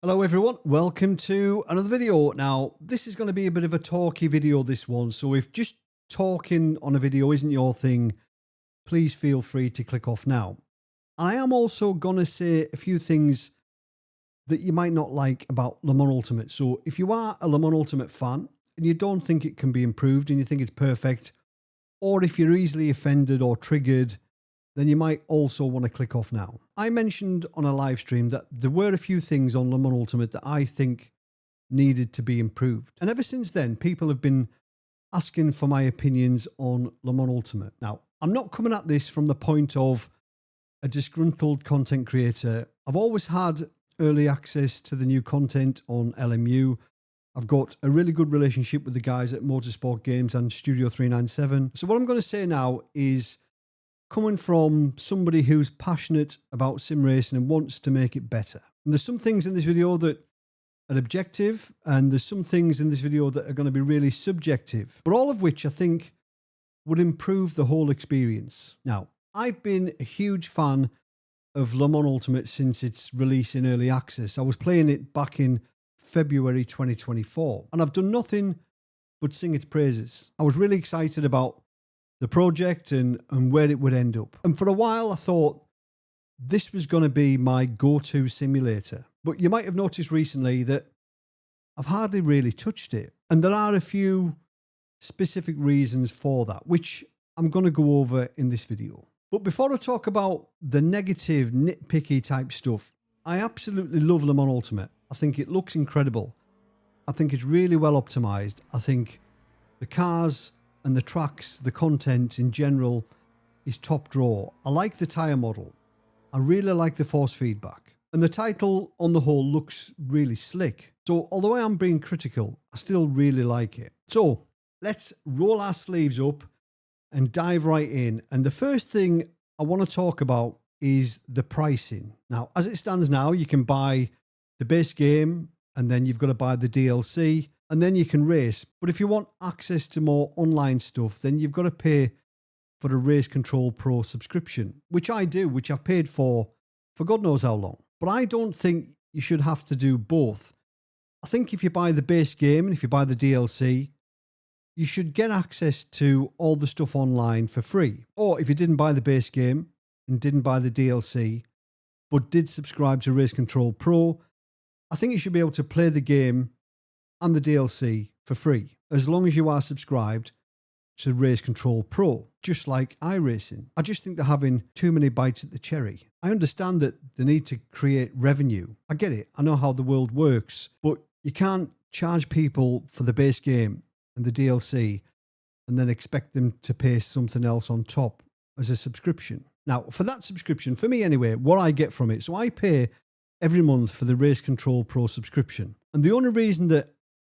Hello everyone, welcome to another video. Now, this is going to be a bit of a talky video, this one. So if just talking on a video isn't your thing, please feel free to click off now. I am also going to say a few things that you might not like about Le Mans Ultimate. So if you are a Le Mans Ultimate fan and you don't think it can be improved and you think it's perfect, or if you're easily offended or triggered, then you might also want to click off now. I mentioned on a live stream that there were a few things on Le Mans Ultimate that I think needed to be improved. And ever since then, people have been asking for my opinions on Le Mans Ultimate. Now, I'm not coming at this from the point of a disgruntled content creator. I've always had early access to the new content on LMU. I've got a really good relationship with the guys at Motorsport Games and Studio 397. So what I'm going to say now is, coming from somebody who's passionate about sim racing and wants to make it better. And there's some things in this video that are objective, and there's some things in this video that are going to be really subjective, but all of which I think would improve the whole experience. Now, I've been a huge fan of Le Mans Ultimate since its release in early access. I was playing it back in February 2024, and I've done nothing but sing its praises. I was really excited about the project and where it would end up. And for a while, I thought this was going to be my go-to simulator. But you might have noticed recently that I've hardly really touched it. And there are a few specific reasons for that, which I'm going to go over in this video. But before I talk about the negative, nitpicky type stuff, I absolutely love Le Mans Ultimate. I think it looks incredible. I think it's really well optimized. I think the cars and the tracks, the content in general is top drawer. I like the tyre model. I really like the force feedback. And the title on the whole looks really slick. So although I am being critical, I still really like it. So let's roll our sleeves up and dive right in. And the first thing I want to talk about is the pricing. Now, as it stands now, you can buy the base game and then you've got to buy the DLC. And then you can race. But if you want access to more online stuff, then you've got to pay for the Race Control Pro subscription, which I do, which I've paid for God knows how long. But I don't think you should have to do both. I think if you buy the base game and if you buy the DLC, you should get access to all the stuff online for free. Or if you didn't buy the base game and didn't buy the DLC, but did subscribe to Race Control Pro, I think you should be able to play the game and the DLC for free, as long as you are subscribed to Race Control Pro, just like iRacing. I just think they're having too many bites at the cherry. I understand that they need to create revenue. I get it. I know how the world works, but you can't charge people for the base game and the DLC and then expect them to pay something else on top as a subscription. Now, for that subscription, for me anyway, what I get from it, so I pay every month for the Race Control Pro subscription. And the only reason that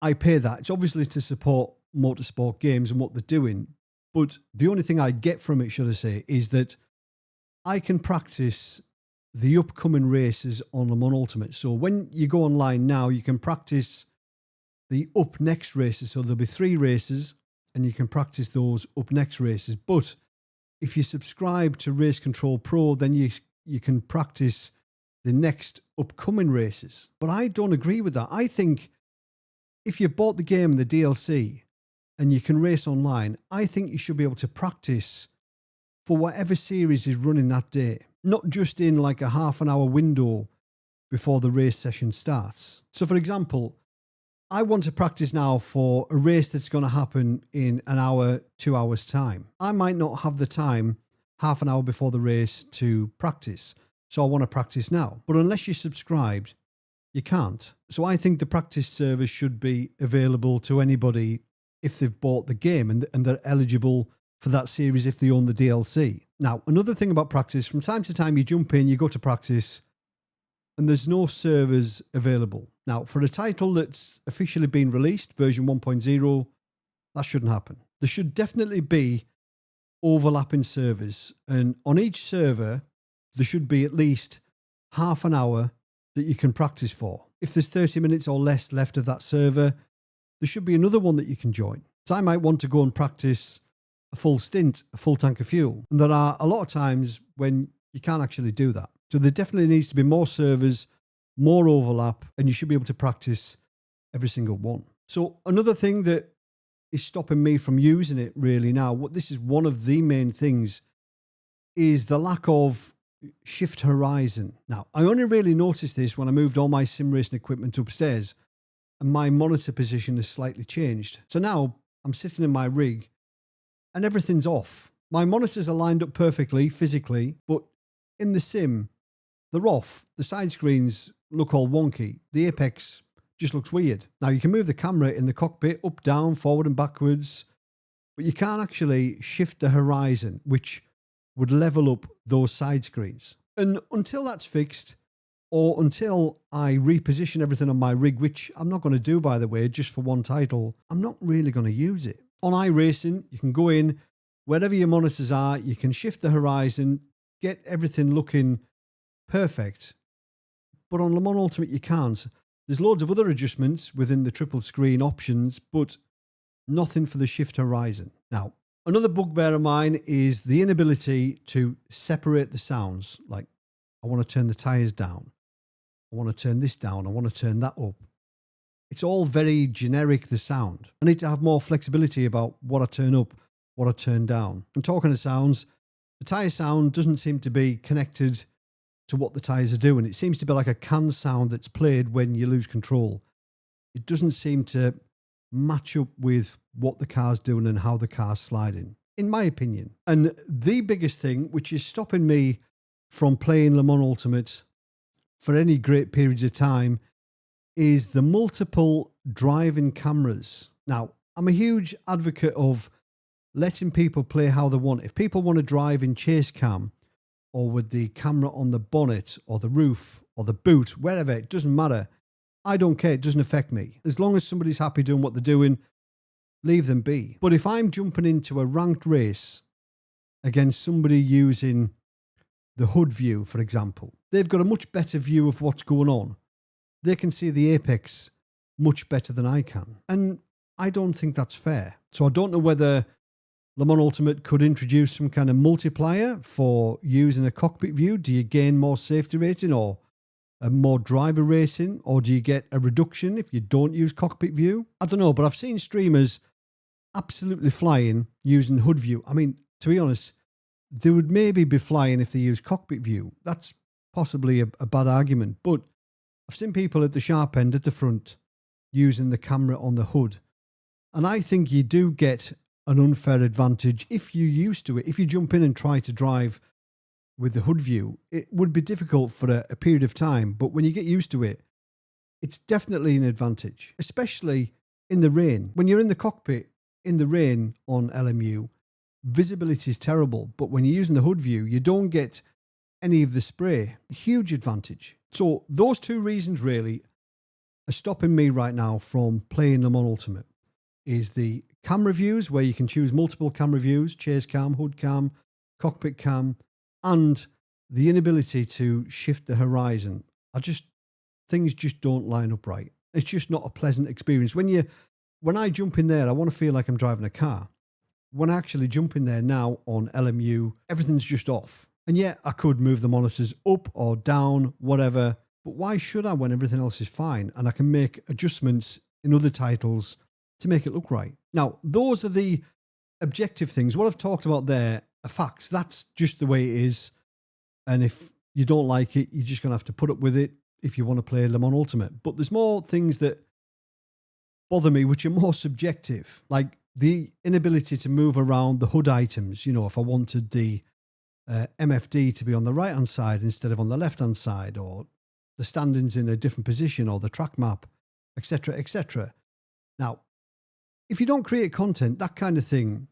I pay that, it's obviously to support Motorsport Games and what they're doing. But the only thing I get from it, should I say, is that I can practice the upcoming races on Le Mans Ultimate. So when you go online now, you can practice the up next races. So there'll be 3 races and you can practice those up next races. But if you subscribe to Race Control Pro, then you can practice the next upcoming races. But I don't agree with that. I think if you've bought the game and the DLC and you can race online, I think you should be able to practice for whatever series is running that day, not just in like a half an hour window before the race session starts. So for example, I want to practice now for a race that's going to happen in an hour, 2 hours time. I might not have the time half an hour before the race to practice. So I want to practice now. But unless you're subscribed, you can't. So I think the practice service should be available to anybody if they've bought the game and they're eligible for that series if they own the DLC. Now, another thing about practice, from time to time you jump in, you go to practice, and there's no servers available. Now, for a title that's officially been released, version 1.0, that shouldn't happen. There should definitely be overlapping servers, and on each server, there should be at least half an hour that you can practice for. If there's 30 minutes or less left of that server, there should be another one that you can join. So I might want to go and practice a full stint, a full tank of fuel. And there are a lot of times when you can't actually do that. So there definitely needs to be more servers more overlap, and you should be able to practice every single one. So another thing that is stopping me from using it really now, this is one of the main things, is the lack of shift horizon. Now, I only really noticed this when I moved all my sim racing equipment upstairs and my monitor position has slightly changed. So now I'm sitting in my rig and everything's off. My monitors are lined up perfectly physically, but in the sim, they're off. The side screens look all wonky. The apex just looks weird. Now, you can move the camera in the cockpit up, down, forward and backwards, but you can't actually shift the horizon, which would level up those side screens. And until that's fixed, or until I reposition everything on my rig, which I'm not going to do, by the way, just for one title, I'm not really going to use it. On iRacing, you can go in, wherever your monitors are, you can shift the horizon, get everything looking perfect. But on Le Mans Ultimate, you can't. There's loads of other adjustments within the triple screen options, but nothing for the shift horizon. Now, another bugbear of mine is the inability to separate the sounds. Like, I want to turn the tyres down. I want to turn this down. I want to turn that up. It's all very generic, the sound. I need to have more flexibility about what I turn up, what I turn down. I'm talking of sounds. The tyre sound doesn't seem to be connected to what the tyres are doing. It seems to be like a can sound that's played when you lose control. It doesn't seem to match up with what the car's doing and how the car's sliding, in my opinion. And the biggest thing, which is stopping me from playing Le Mans Ultimate for any great periods of time, is the multiple driving cameras. Now, I'm a huge advocate of letting people play how they want. If people want to drive in chase cam, or with the camera on the bonnet or the roof or the boot, wherever, it doesn't matter. I don't care. It doesn't affect me. As long as somebody's happy doing what they're doing, leave them be. But if I'm jumping into a ranked race against somebody using the hood view, for example, they've got a much better view of what's going on. They can see the apex much better than I can. And I don't think that's fair. So I don't know whether Le Mans Ultimate could introduce some kind of multiplier for using a cockpit view. Do you gain more safety rating or more driver racing? Or do you get a reduction if you don't use cockpit view? I don't know, but I've seen streamers absolutely flying using hood view. I mean, to be honest, they would maybe be flying if they use cockpit view. That's possibly a bad argument. But I've seen people at the sharp end, at the front, using the camera on the hood. And I think you do get an unfair advantage if you're used to it. If you jump in and try to drive with the hood view, it would be difficult for a period of time. But when you get used to it, it's definitely an advantage, especially in the rain. When you're in the cockpit in the rain on LMU, visibility is terrible. But when you're using the hood view, you don't get any of the spray. Huge advantage. So those two reasons really are stopping me right now from playing Le Mans Ultimate. Is the camera views, where you can choose multiple camera views, chase cam, hood cam, cockpit cam, and the inability to shift the horizon. Things just don't line up right. It's just not a pleasant experience. When I jump in there, I want to feel like I'm driving a car. When I actually jump in there now on LMU, everything's just off. And yeah, I could move the monitors up or down, whatever, but why should I when everything else is fine? And I can make adjustments in other titles to make it look right. Now, those are the objective things. What I've talked about there are facts. That's just the way it is. And if you don't like it, you're just going to have to put up with it if you want to play Le Mans Ultimate. But there's more things that bother me, which are more subjective, like the inability to move around the hood items. You know, if I wanted the MFD to be on the right-hand side instead of on the left-hand side, or the standings in a different position, or the track map, etc., etc. Now, if you don't create content, that kind of thing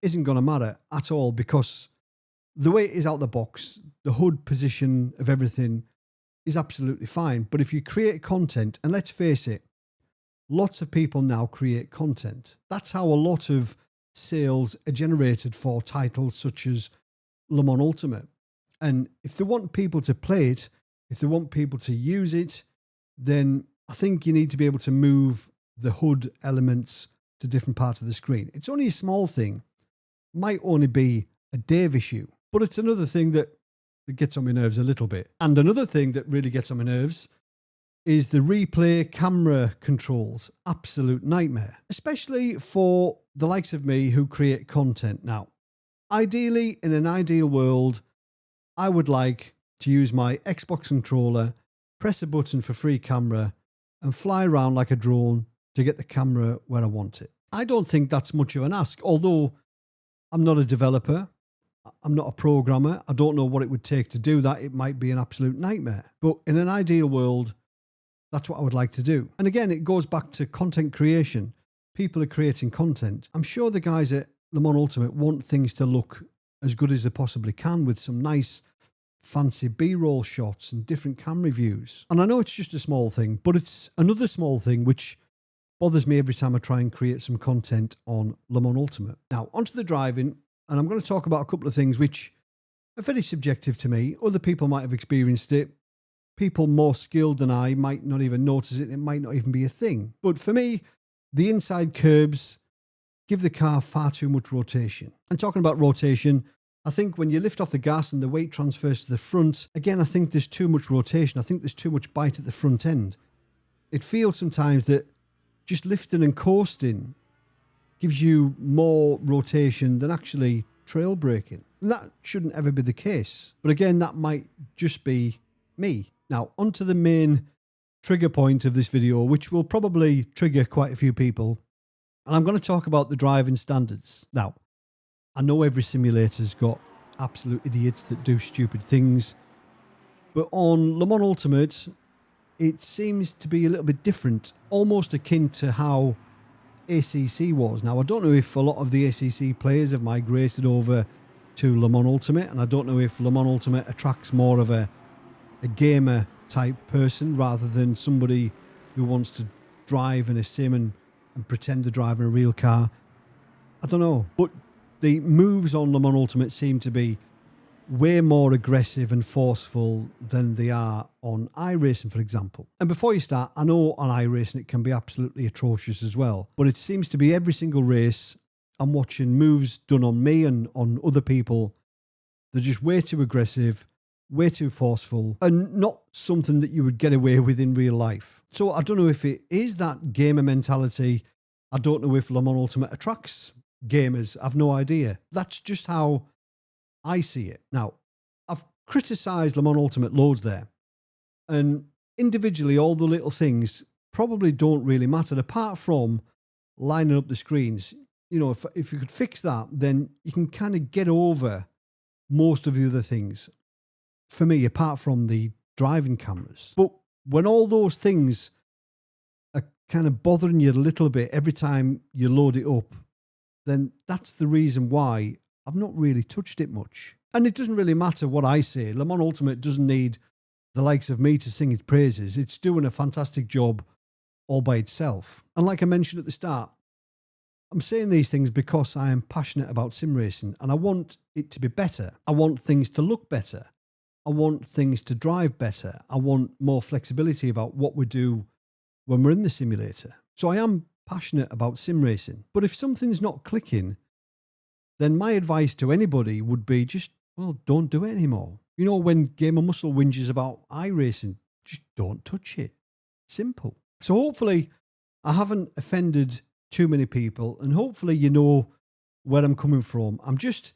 isn't going to matter at all, because the way it is out the box, the hood position of everything is absolutely fine. But if you create content, and let's face it, lots of people now create content. That's how a lot of sales are generated for titles such as Le Mans Ultimate. And if they want people to play it, if they want people to use it, then I think you need to be able to move the hood elements to different parts of the screen. It's only a small thing. Might only be a Dave issue, but it's another thing that gets on my nerves a little bit. And another thing that really gets on my nerves is the replay camera controls. Absolute nightmare, especially for the likes of me who create content. Now, ideally, in an ideal world, I would like to use my Xbox controller, press a button for free camera, and fly around like a drone to get the camera where I want it. I don't think that's much of an ask, although I'm not a developer. I'm not a programmer. I don't know what it would take to do that. It might be an absolute nightmare. But in an ideal world, that's what I would like to do. And again, it goes back to content creation. People are creating content. I'm sure the guys at Le Mans Ultimate want things to look as good as they possibly can with some nice fancy B-roll shots and different camera views. And I know it's just a small thing, but it's another small thing which bothers me every time I try and create some content on Le Mans Ultimate. Now, onto the driving, and I'm going to talk about a couple of things which are very subjective to me. Other people might have experienced it. People more skilled than I might not even notice it. It might not even be a thing. But for me, the inside curbs give the car far too much rotation. And talking about rotation, I think when you lift off the gas and the weight transfers to the front, again, I think there's too much rotation. I think there's too much bite at the front end. It feels sometimes that just lifting and coasting gives you more rotation than actually trail braking. And that shouldn't ever be the case. But again, that might just be me. Now, onto the main trigger point of this video, which will probably trigger quite a few people. And I'm going to talk about the driving standards. Now, I know every simulator's got absolute idiots that do stupid things. But on Le Mans Ultimate, it seems to be a little bit different, almost akin to how ACC was. Now, I don't know if a lot of the ACC players have migrated over to Le Mans Ultimate, and I don't know if Le Mans Ultimate attracts more of a gamer type person rather than somebody who wants to drive in a sim and pretend to drive in a real car. I don't know. But the moves on Le Mans Ultimate seem to be way more aggressive and forceful than they are on iRacing, for example. And before you start, I know on iRacing it can be absolutely atrocious as well, but it seems to be every single race I'm watching moves done on me and on other people. They're just way too aggressive, way too forceful, and not something that you would get away with in real life. So I don't know if it is that gamer mentality. I don't know if Le Mans Ultimate attracts gamers. I've no idea. That's just how I see it. Now, I've criticised Le Mans Ultimate loads there. And individually, all the little things probably don't really matter, apart from lining up the screens. You know, if you could fix that, then you can kind of get over most of the other things. For me, apart from the driving cameras. But when all those things are kind of bothering you a little bit every time you load it up, then that's the reason why I've not really touched it much. And it doesn't really matter what I say. Le Mans Ultimate doesn't need the likes of me to sing its praises. It's doing a fantastic job all by itself. And like I mentioned at the start, I'm saying these things because I am passionate about sim racing and I want it to be better. I want things to look better. I want things to drive better. I want more flexibility about what we do when we're in the simulator. So I am passionate about sim racing. But if something's not clicking, then my advice to anybody would be just, well, don't do it anymore. You know, when Gamer Muscle whinges about iRacing, just don't touch it. Simple. So hopefully I haven't offended too many people, and hopefully you know where I'm coming from. I'm just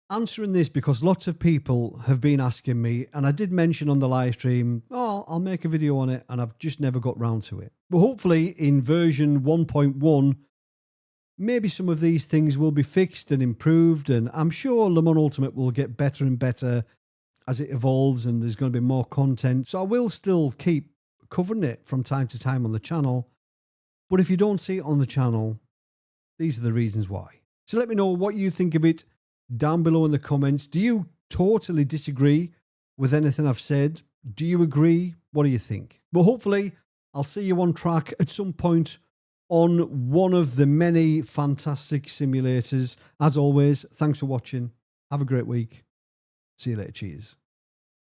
answering this because lots of people have been asking me, and I did mention on the live stream, oh, I'll make a video on it, and I've just never got round to it. But hopefully in version 1.1, maybe some of these things will be fixed and improved, and I'm sure Le Mans Ultimate will get better and better as it evolves and there's going to be more content. So I will still keep covering it from time to time on the channel. But if you don't see it on the channel, these are the reasons why. So let me know what you think of it down below in the comments. Do you totally disagree with anything I've said? Do you agree? What do you think? But hopefully I'll see you on track at some point on one of the many fantastic simulators. As always, thanks for watching. Have a great week. See you later. Cheers.